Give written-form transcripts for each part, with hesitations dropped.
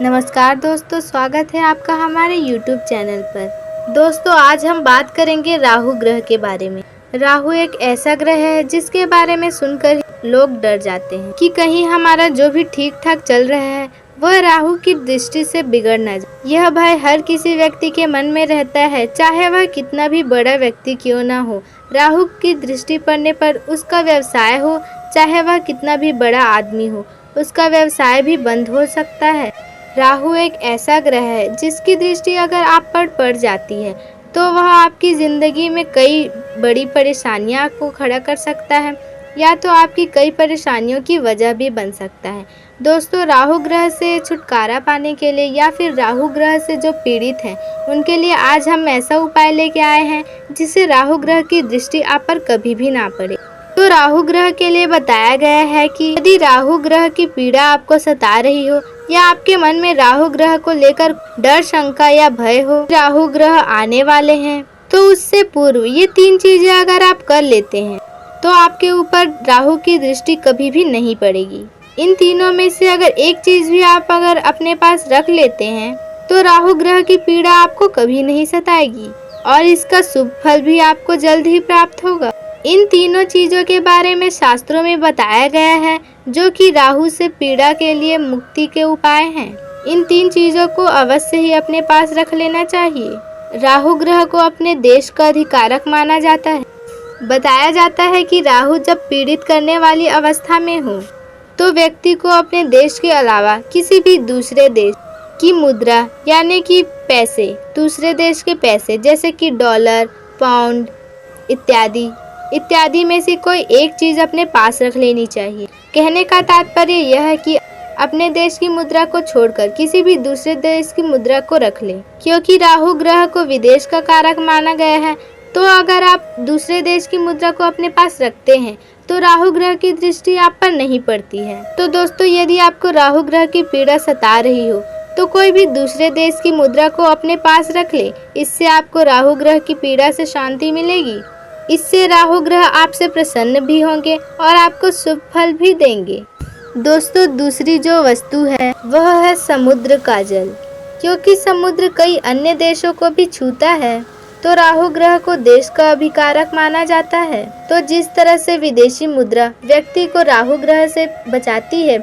नमस्कार दोस्तों, स्वागत है आपका हमारे YouTube चैनल पर। दोस्तों, आज हम बात करेंगे राहु ग्रह के बारे में। राहु एक ऐसा ग्रह है जिसके बारे में सुनकर लोग डर जाते हैं कि कहीं हमारा जो भी ठीक ठाक चल रहा है वह राहु की दृष्टि से बिगड़ न जाए। यह भय हर किसी व्यक्ति के मन में रहता है, चाहे वह कितना भी बड़ा व्यक्ति क्यों न हो। राहु की दृष्टि पड़ने पर उसका व्यवसाय हो, चाहे वह कितना भी बड़ा आदमी हो, उसका व्यवसाय भी बंद हो सकता है। राहु एक ऐसा ग्रह है जिसकी दृष्टि अगर आप पर पड़ जाती है तो वह आपकी ज़िंदगी में कई बड़ी परेशानियां को खड़ा कर सकता है, या तो आपकी कई परेशानियों की वजह भी बन सकता है। दोस्तों, राहु ग्रह से छुटकारा पाने के लिए या फिर राहु ग्रह से जो पीड़ित हैं उनके लिए आज हम ऐसा उपाय लेके आए हैं जिससे राहु ग्रह की दृष्टि आप पर कभी भी ना पड़े। तो राहु ग्रह के लिए बताया गया है कि यदि राहु ग्रह की पीड़ा आपको सता रही हो या आपके मन में राहु ग्रह को लेकर डर, शंका या भय हो, राहु ग्रह आने वाले हैं, तो उससे पूर्व ये 3 चीजें अगर आप कर लेते हैं तो आपके ऊपर राहु की दृष्टि कभी भी नहीं पड़ेगी। इन तीनों में से अगर एक चीज भी आप अगर अपने पास रख लेते हैं तो राहु ग्रह की पीड़ा आपको कभी नहीं सताएगी और इसका शुभ फल भी आपको जल्द ही प्राप्त होगा। इन तीनों चीजों के बारे में शास्त्रों में बताया गया है जो कि राहु से पीड़ा के लिए मुक्ति के उपाय हैं। इन 3 चीजों को अवश्य ही अपने पास रख लेना चाहिए। राहु ग्रह को अपने देश का अधिकारक माना जाता है। बताया जाता है कि राहु जब पीड़ित करने वाली अवस्था में हो तो व्यक्ति को अपने देश के अलावा किसी भी दूसरे देश की मुद्रा यानी कि पैसे, दूसरे देश के पैसे जैसे कि डॉलर, पाउंड इत्यादि में से कोई एक चीज अपने पास रख लेनी चाहिए। कहने का तात्पर्य यह है कि अपने देश की मुद्रा को छोड़कर किसी भी दूसरे देश की मुद्रा को रख ले, क्योंकि राहु ग्रह को विदेश का कारक माना गया है। तो अगर आप दूसरे देश की मुद्रा को अपने पास रखते हैं तो राहु ग्रह की दृष्टि आप पर नहीं पड़ती है। तो दोस्तों, यदि आपको राहु ग्रह की पीड़ा सता रही हो तो कोई भी दूसरे देश की मुद्रा को अपने पास रख ले। इससे आपको राहु ग्रह की पीड़ा से शांति मिलेगी। इससे राहु ग्रह आपसे प्रसन्न भी होंगे और आपको शुभ फल भी देंगे। दोस्तों, दूसरी जो वस्तु है वह है समुद्र का जल। क्योंकि समुद्र कई अन्य देशों को भी छूता है तो राहु ग्रह को देश का अभिकारक माना जाता है। तो जिस तरह से विदेशी मुद्रा व्यक्ति को राहु ग्रह से बचाती है,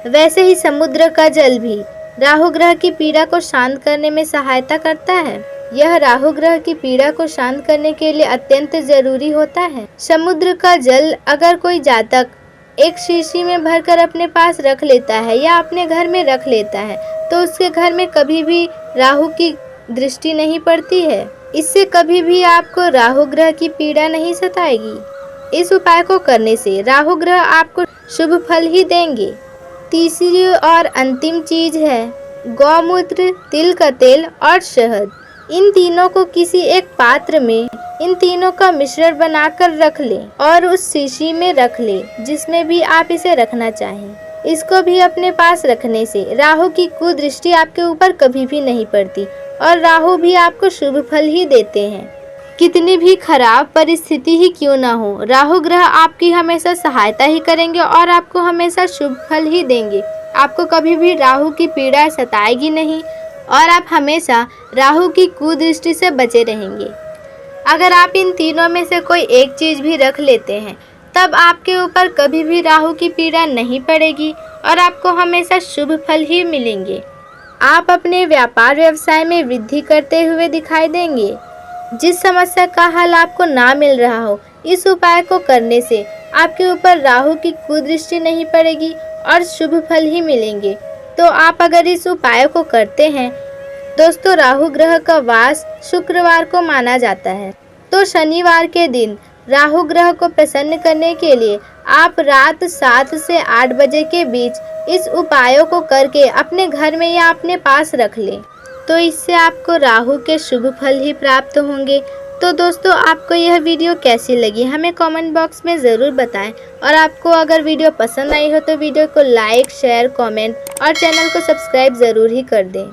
वैसे ही समुद्र का जल भी राहु ग्रह की पीड़ा को शांत करने में सहायता करता है। यह राहु ग्रह की पीड़ा को शांत करने के लिए अत्यंत जरूरी होता है। समुद्र का जल अगर कोई जातक एक शीशी में भरकर अपने पास रख लेता है या अपने घर में रख लेता है तो उसके घर में कभी भी राहु की दृष्टि नहीं पड़ती है। इससे कभी भी आपको राहु ग्रह की पीड़ा नहीं सताएगी। इस उपाय को करने से राहु ग्रह आपको शुभ फल ही देंगे। तीसरी और अंतिम चीज है गौमूत्र, तिल का तेल और शहद। इन तीनों को किसी एक पात्र में इन तीनों का मिश्रण बनाकर रख लें और उस शीशी में रख लें जिसमें भी आप इसे रखना चाहें। इसको भी अपने पास रखने से राहु की कुदृष्टि आपके ऊपर कभी भी नहीं पड़ती और राहु भी आपको शुभ फल ही देते हैं। कितनी भी खराब परिस्थिति ही क्यों ना हो, राहु ग्रह आपकी हमेशा सहायता ही करेंगे और आपको हमेशा शुभ फल ही देंगे। आपको कभी भी राहु की पीड़ा सताएगी नहीं और आप हमेशा राहु की कुदृष्टि से बचे रहेंगे। अगर आप इन तीनों में से कोई एक चीज भी रख लेते हैं तब आपके ऊपर कभी भी राहु की पीड़ा नहीं पड़ेगी और आपको हमेशा शुभ फल ही मिलेंगे। आप अपने व्यापार व्यवसाय में वृद्धि करते हुए दिखाई देंगे। जिस समस्या का हल आपको ना मिल रहा हो, इस उपाय को करने से आपके ऊपर राहु की कुदृष्टि नहीं पड़ेगी और शुभ फल ही मिलेंगे। तो आप अगर इस उपाय को करते हैं, दोस्तों, राहु ग्रह का वास शुक्रवार को माना जाता है। तो शनिवार के दिन राहु ग्रह को प्रसन्न करने के लिए आप रात 7 से 8 बजे के बीच इस उपायों को करके अपने घर में या अपने पास रख लें। तो इससे आपको राहु के शुभ फल ही प्राप्त होंगे। तो दोस्तों, आपको यह वीडियो कैसी लगी हमें कमेंट बॉक्स में ज़रूर बताएं और आपको अगर वीडियो पसंद आई हो तो वीडियो को लाइक, शेयर, कमेंट और चैनल को सब्सक्राइब ज़रूर ही कर दें।